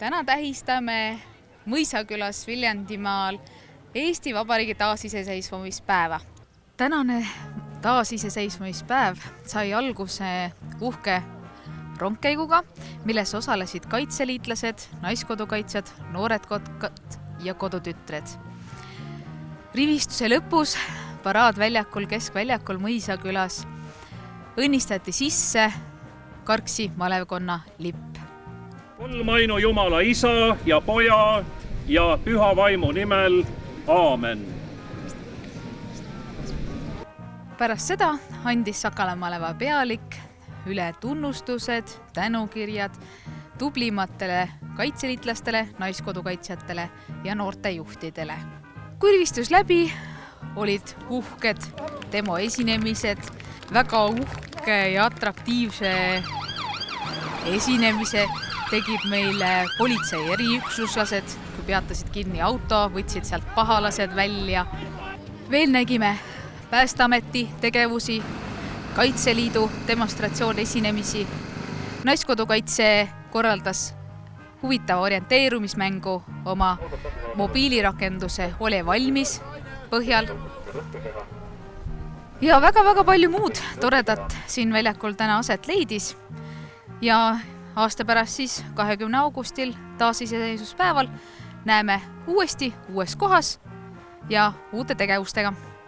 Täna tähistame Mõisakülas Viljandimaal Eesti Vabariigi taasiseseisvumispäeva. Tänane taasiseseisvumispäev sai alguse uhke rongkäiguga, milles osalesid kaitseliitlased, naiskodukaitsjad, noored kotkad ja kodutütred. Rivistuse lõpus paraadväljakul Keskväljakul Mõisakülas õnnistati sisse Karksi malevkonna lipp. Kolmainu Jumala Isa ja Poja ja Püha Vaimu nimel. Aamen. Pärast seda andis Sakala maleva pealik üle tunnustused, tänukirjad tublimatele kaitseliitlastele, naiskodukaitsjatele ja noortejuhtidele. Kui rivistus läbi, olid uhked demo esinemised, väga uhke ja atraktiivse esinemise tegid meile politsei eriüksuslased, kui peatasid kinni auto, võtsid sealt pahalased välja. Veel nägime Päästeameti tegevusi, Kaitseliidu demonstratsioon esinemisi. Naiskodukaitse korraldas huvitava orienteerumismängu oma mobiilirakenduse Ole valmis põhjal. Ja väga palju muud toredat siin väljakul täna aset leidis. Ja aasta pärast siis 20. augustil taasiseseisvuspäeval näeme uuesti uues kohas ja uute tegevustega.